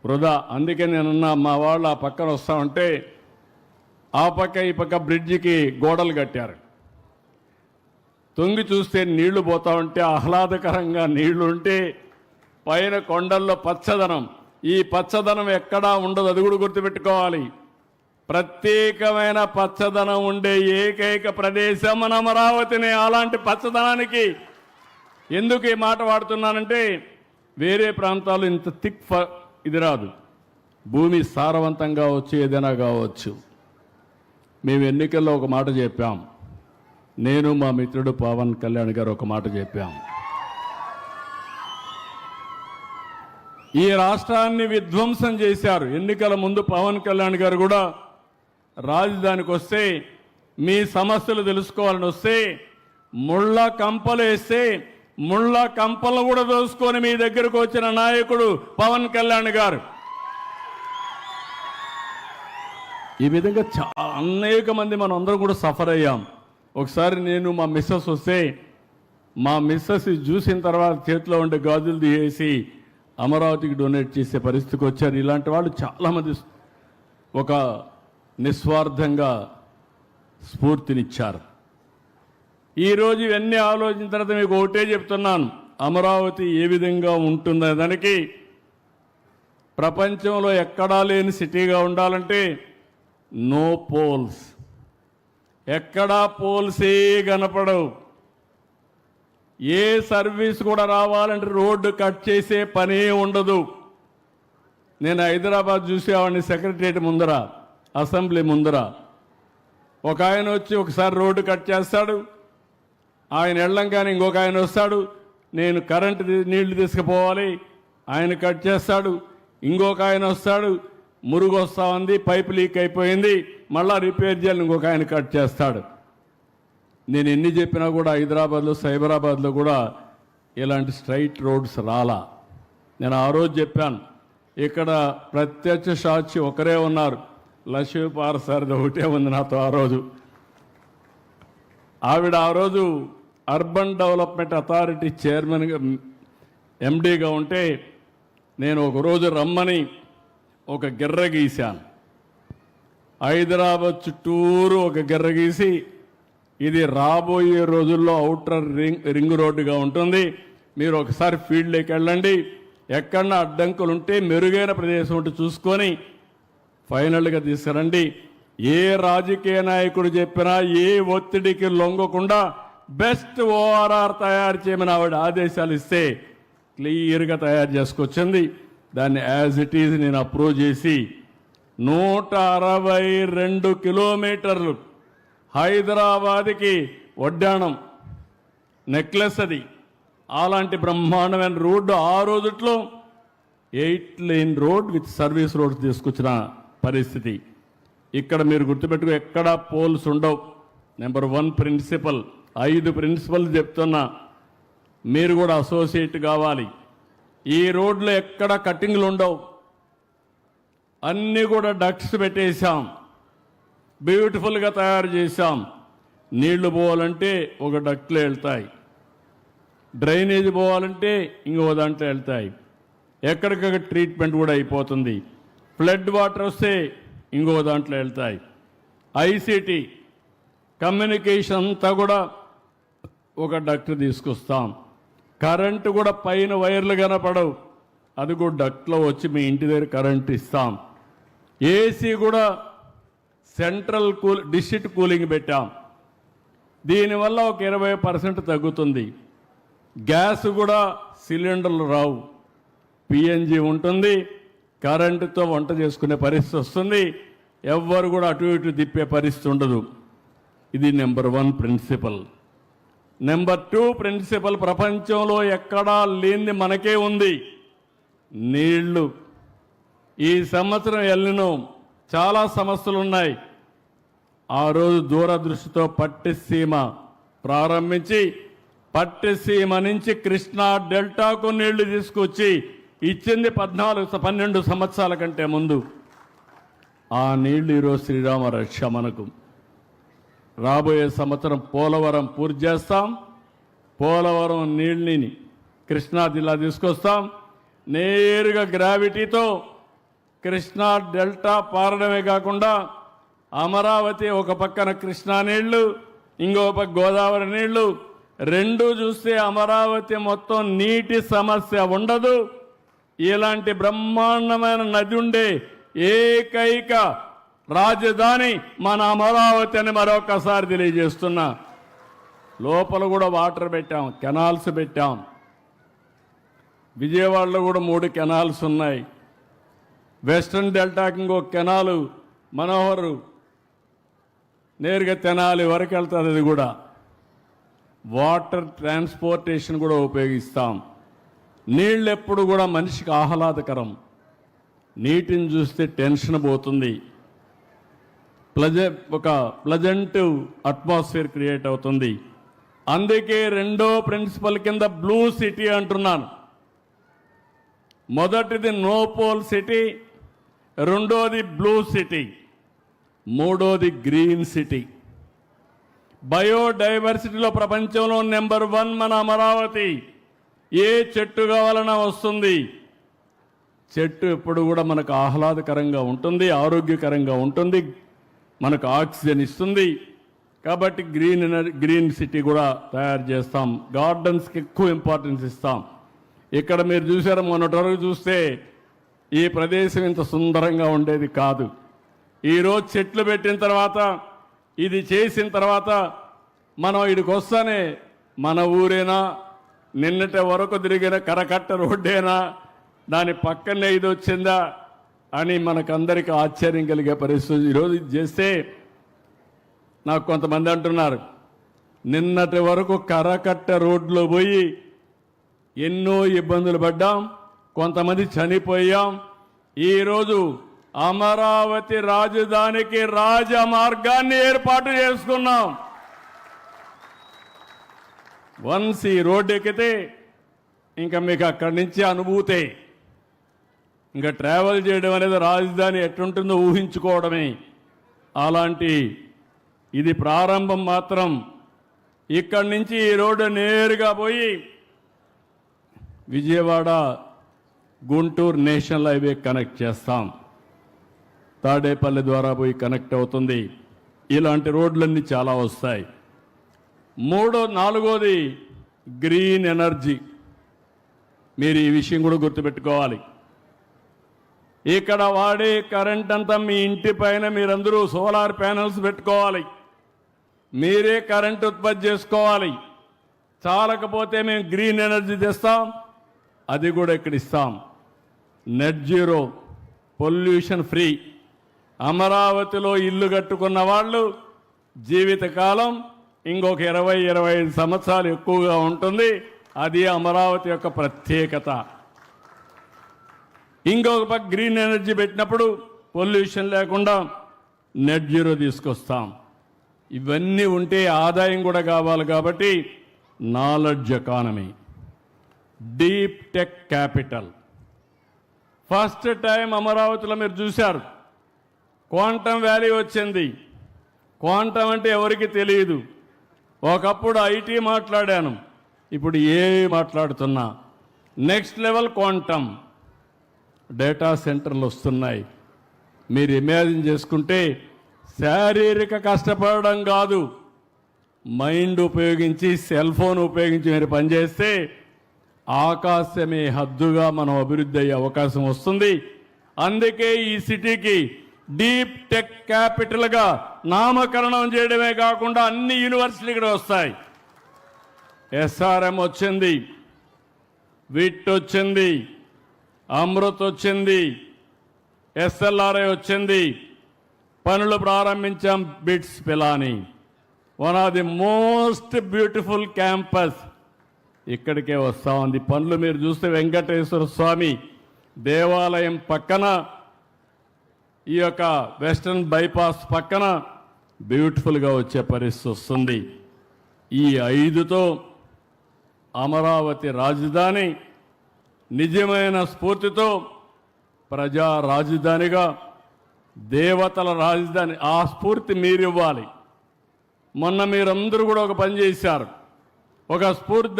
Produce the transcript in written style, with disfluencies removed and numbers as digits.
వృధా. అందుకే నేనున్నా మా వాళ్ళు ఆ పక్కన వస్తామంటే ఆ పక్క ఈ పక్క బ్రిడ్జికి గోడలు కట్టారు. తొంగి చూస్తే నీళ్లు పోతా ఉంటే ఆహ్లాదకరంగా నీళ్లు ఉంటే పైన కొండల్లో పచ్చదనం. ఈ పచ్చదనం ఎక్కడా ఉండదు, అది కూడా గుర్తుపెట్టుకోవాలి. ప్రత్యేకమైన పచ్చదనం ఉండే ఏకైక ప్రదేశం మన అమరావతిని. అలాంటి పచ్చదనానికి ఎందుకు ఈ మాట వాడుతున్నానంటే వేరే ప్రాంతాలు ఇంత ఇది రాదు. భూమి సారవంతంగా వచ్చి ఏదైనా కావచ్చు. మేము ఎన్నికల్లో ఒక మాట చెప్పాం, నేను మా మిత్రుడు పవన్ కళ్యాణ్ గారు ఒక మాట చెప్పాం. ఈ రాష్ట్రాన్ని విధ్వంసం చేశారు. ఎన్నికల ముందు పవన్ కళ్యాణ్ గారు కూడా రాజధానికి వస్తే మీ సమస్యలు తెలుసుకోవాలని వస్తే ముళ్ళ కంపలు వేస్తే ముళ్ళ కంపలను కూడా దోసుకొని మీ దగ్గరకు వచ్చిన నాయకుడు పవన్ కళ్యాణ్ గారు. ఈ విధంగా అనేక మంది మనం అందరం కూడా సఫర్ అయ్యాం. ఒకసారి నేను మా మిస్సెస్ వస్తే మా మిస్సెస్ చూసిన తర్వాత చేతిలో ఉండే గాజులు తీసేసి అమరావతికి డొనేట్ చేసే పరిస్థితికి వచ్చారు. ఇలాంటి వాళ్ళు చాలామంది ఒక నిస్వార్థంగా స్ఫూర్తినిచ్చారు. ఈరోజు ఇవన్నీ ఆలోచించిన తర్వాత మీకు ఒకటే చెప్తున్నాను, అమరావతి ఏ విధంగా ఉంటుందనే దానికి ప్రపంచంలో ఎక్కడా లేని సిటీగా ఉండాలంటే నో పోల్స్. ఎక్కడా పోల్సే కనపడవు. ఏ సర్వీస్ కూడా రావాలంటే రోడ్డు కట్ చేసే పనే ఉండదు. నేను హైదరాబాద్ చూసేవాడిని, సెక్రటరియట్ ముందర, అసెంబ్లీ ముందర ఒక ఆయన వచ్చి ఒకసారి రోడ్డు కట్ చేస్తాడు, ఆయన వెళ్ళంగానే ఇంకొక ఆయన వస్తాడు, నేను కరెంటు నీళ్లు తీసుకుపోవాలి, ఆయన కట్ చేస్తాడు, ఇంకొక ఆయన వస్తాడు, మురుగు వస్తూ ఉంది, పైపు లీక్ అయిపోయింది, మళ్ళా రిపేర్ చేయాలి, ఇంకొక ఆయన కట్ చేస్తాడు. నేను ఎన్ని చెప్పినా కూడా హైదరాబాద్లో సైబరాబాద్లో కూడా ఇలాంటి స్ట్రైట్ రోడ్స్ రాలా. నేను ఆ రోజు చెప్పాను, ఇక్కడ ప్రత్యక్ష సాక్షి ఒకరే ఉన్నారు, లక్ష్మీ పారసారథి ఒకటే ఉంది నాతో. ఆ రోజు ఆవిడ ఆ రోజు అర్బన్ డెవలప్మెంట్ అథారిటీ చైర్మన్గా ఎండీగా ఉంటే నేను ఒకరోజు రమ్మని ఒక గిర్ర గీశాను. హైదరాబాద్ చుట్టూరు ఒక గిర్ర గీసి ఇది రాబోయే రోజుల్లో ఔటర్ రింగ్ రోడ్డుగా ఉంటుంది, మీరు ఒకసారి ఫీల్డ్లోకి వెళ్ళండి, ఎక్కడన్నా అడ్డంకులు ఉంటే మెరుగైన ప్రదేశం ఉంటే చూసుకొని ఫైనల్గా తీసుకురండి. ఏ రాజకీయ నాయకుడు చెప్పినా ఏ ఒత్తిడికి లొంగకుండా బెస్ట్ ఓఆర్ఆర్ తయారు చేయమని ఆవిడ ఆదేశాలు ఇస్తే క్లియర్గా తయారు చేసుకొచ్చింది. దాన్ని యాజ్ ఇట్ ఈజ్ నేను అప్రూవ్ చేసి 162 కిలోమీటర్లు హైదరాబాద్కి వడ్డాణం నెక్లెస్ అది. అలాంటి బ్రహ్మాండమైన రోడ్డు ఆ రోజుట్లో 8 lane road with service roads తీసుకొచ్చిన పరిస్థితి. ఇక్కడ మీరు గుర్తుపెట్టుకో, ఎక్కడా పోల్స్ ఉండవు. నెంబర్ 1 ప్రిన్సిపల్, 5 ప్రిన్సిపల్ చెప్తున్నా, మీరు కూడా అసోసియేట్ కావాలి. ఈ రోడ్లో ఎక్కడ కట్టింగ్లు ఉండవు, అన్నీ కూడా డక్ట్స్ పెట్టేశాం, బ్యూటిఫుల్గా తయారు చేశాం. నీళ్లు పోవాలంటే ఒక డక్ట్లో వెళ్తాయి, డ్రైనేజ్ పోవాలంటే ఇంకో దాంట్లో వెళ్తాయి, ఎక్కడికక్కడ ట్రీట్మెంట్ కూడా అయిపోతుంది. ఫ్లడ్ వాటర్ వస్తే ఇంకో దాంట్లో వెళ్తాయి. ఐసిటీ కమ్యూనికేషన్ అంతా కూడా ఒక డక్ట్ తీసుకొస్తాం. కరెంటు కూడా పైన వైర్లు కనపడవు, అది కూడా డక్ట్లో వచ్చి మీ ఇంటి దగ్గర కరెంట్ ఇస్తాం. ఏసీ కూడా సెంట్రల్ డిస్ట్రిక్ట్ కూలింగ్ పెట్టాం. దీనివల్ల ఒక 20% తగ్గుతుంది. గ్యాస్ కూడా సిలిండర్లు రావు, పిఎన్జి ఉంటుంది, కరెంటుతో వంట చేసుకునే పరిస్థితి వస్తుంది, ఎవ్వరు కూడా అటు ఇటు తిప్పే పరిస్థితి ఉండదు. ఇది నెంబర్ 1 ప్రిన్సిపల్. నెంబర్ 2 ప్రిన్సిపల్, ప్రపంచంలో ఎక్కడా లేనిది మనకే ఉంది, నీళ్లు. ఈ సంవత్సరం ఎల్లినో చాలా సమస్యలు ఉన్నాయి. ఆ రోజు దూరదృష్టితో పట్టిసీమ ప్రారంభించి పట్టిసీమ నుంచి కృష్ణా డెల్టాకు నీళ్లు తీసుకొచ్చి ఇచ్చింది 12 సంవత్సరాల కంటే ముందు. ఆ నీళ్లు ఈరోజు శ్రీరామ రక్ష మనకు. రాబోయే సంవత్సరం పోలవరం పూర్తి చేస్తాం. పోలవరం నీళ్ళని కృష్ణా జిల్లా తీసుకొస్తాం. నేరుగా గ్రావిటీతో కృష్ణా డెల్టా పారడమే కాకుండా అమరావతి ఒక పక్కన కృష్ణా నీళ్లు, ఇంకో పక్క గోదావరి నీళ్లు, రెండు చూస్తే అమరావతి మొత్తం నీటి సమస్య ఉండదు. ఇలాంటి బ్రహ్మాండమైన నది ఉండే ఏకైక రాజధాని మన అమరావతి అని మరొకసారి తెలియజేస్తున్నా. లోపల కూడా వాటర్ పెట్టాం, కెనాల్స్ పెట్టాం. విజయవాడలో కూడా 3 కెనాల్స్ ఉన్నాయి. వెస్ట్రన్ డెల్టాకి ఇంకో కెనాలు మనోహర్ నేరుగా తెనాలి వరకు వెళ్తుంది. అది కూడా వాటర్ ట్రాన్స్పోర్టేషన్ కూడా ఉపయోగిస్తాం. నీళ్ళు ఎప్పుడు కూడా మనిషికి ఆహ్లాదకరం. నీటిని చూస్తే టెన్షన్ పోతుంది. ఒక ప్లజెంట్ అట్మాస్ఫియర్ క్రియేట్ అవుతుంది. అందుకే రెండో ప్రిన్సిపల్ కింద బ్లూ సిటీ అంటున్నాను. మొదటిది నో పోల్ సిటీ, రెండోది బ్లూ సిటీ, మూడోది గ్రీన్ సిటీ. బయోడైవర్సిటీలో ప్రపంచంలో నెంబర్ 1 మన అమరావతి. ఏ చెట్టు కావాలన్నా వస్తుంది. చెట్టు ఎప్పుడు కూడా మనకు ఆహ్లాదకరంగా ఉంటుంది, ఆరోగ్యకరంగా ఉంటుంది, మనకు ఆక్సిజన్ ఇస్తుంది. కాబట్టి గ్రీన్ సిటీ కూడా తయారు చేస్తాం. గార్డెన్స్కి ఎక్కువ ఇంపార్టెన్స్ ఇస్తాం. ఇక్కడ మీరు చూసారు, మొన్నటి వరకు చూస్తే ఈ ప్రదేశం ఇంత సుందరంగా ఉండేది కాదు. ఈరోజు చెట్లు పెట్టిన తర్వాత, ఇది చేసిన తర్వాత మనం ఇక్కడికి వస్తానే మన ఊరేనా, నిన్నటి వరకు తిరిగిన కరకట్ట రోడ్డేనా, దాని పక్కనే ఇది వచ్చిందా అని మనకందరికీ ఆశ్చర్యం కలిగే పరిస్థితి. ఈరోజు ఇది చేస్తే నాకు కొంతమంది అంటున్నారు, నిన్నటి వరకు కరకట్ట రోడ్లో పోయి ఎన్నో ఇబ్బందులు పడ్డాం, కొంతమంది చనిపోయాం. ఈరోజు అమరావతి రాజధానికి రాజమార్గాన్ని ఏర్పాటు చేసుకున్నాం. వన్స్ ఈ రోడ్డు ఎక్కితే ఇంకా మీకు అక్కడి నుంచి అనుభూతే. ఇంకా ట్రావెల్ చేయడం అనేది రాజధాని ఎట్లుంటుందో ఊహించుకోవడమే. అలాంటి ఇది ప్రారంభం మాత్రం. ఇక్కడి నుంచి ఈ రోడ్డు నేరుగా పోయి Vijayawada Guntur national highway connect చేస్తాం. తాడేపల్లి ద్వారా పోయి కనెక్ట్ అవుతుంది. ఇలాంటి రోడ్లన్నీ చాలా వస్తాయి. నాలుగోది గ్రీన్ ఎనర్జీ. మీరు ఈ విషయం కూడా గుర్తుపెట్టుకోవాలి. ఇక్కడ వాడే కరెంట్ అంతా మీ ఇంటి పైన మీరందరూ సోలార్ ప్యానెల్స్ పెట్టుకోవాలి. మీరే కరెంట్ ఉత్పత్తి చేసుకోవాలి. చాలకపోతే మేము గ్రీన్ ఎనర్జీ తెస్తాం, అది కూడా ఇక్కడ ఇస్తాం. Net zero, pollution free. అమరావతిలో ఇల్లు కట్టుకున్న వాళ్ళు జీవితకాలం ఇంకొక 20-25 సంవత్సరాలు ఎక్కువగా ఉంటుంది. అది అమరావతి యొక్క ప్రత్యేకత. ఇంకొక పక్క గ్రీన్ ఎనర్జీ పెట్టినప్పుడు పొల్యూషన్ లేకుండా నెట్ జీరో తీసుకొస్తాం. ఇవన్నీ ఉంటే ఆదాయం కూడా కావాలి. కాబట్టి knowledge economy, deep tech capital. First time అమరావతిలో మీరు చూశారు, క్వాంటమ్ వ్యాలీ వచ్చింది. క్వాంటమ్ అంటే ఎవరికి తెలియదు. ఒకప్పుడు ఐటీ మాట్లాడాను, ఇప్పుడు ఏఐ మాట్లాడుతున్నా. Next level quantum. డేటా సెంటర్లు వస్తున్నాయి. మీరు ఇమాజిన్ చేసుకుంటే శారీరక కష్టపడడం కాదు, మైండ్ ఉపయోగించి, సెల్ ఫోన్ ఉపయోగించి మీరు పనిచేస్తే ఆకాశమే హద్దుగా మనం అభివృద్ధి అయ్యే అవకాశం వస్తుంది. అందుకే ఈ సిటీకి డీప్ టెక్ క్యాపిటల్గా నామకరణం చేయడమే కాకుండా అన్ని యూనివర్సిటీలు ఇక్కడ వస్తాయి. ఎస్ఆర్ఎం వచ్చింది, విట్ వచ్చింది, అమృత్ వచ్చింది, ఎస్ఎల్ఆర్ఐ వచ్చింది. పనులు ప్రారంభించాం. Bits Pilani, one of the most beautiful campus ఇక్కడికే వస్తా ఉంది. పనులు మీరు చూస్తే వెంకటేశ్వర స్వామి దేవాలయం పక్కన, ఈ యొక్క వెస్టర్న్ బైపాస్ పక్కన బ్యూటిఫుల్గా వచ్చే పరిస్థితి వస్తుంది. ఈ 5తో అమరావతి రాజధాని నిజమైన స్ఫూర్తితో ప్రజా రాజధానిగా, దేవతల రాజధాని, ఆ స్ఫూర్తి మీరు ఇవ్వాలి. మొన్న మీరందరూ కూడా ఒక పని చేశారు. ఒక స్ఫూర్తి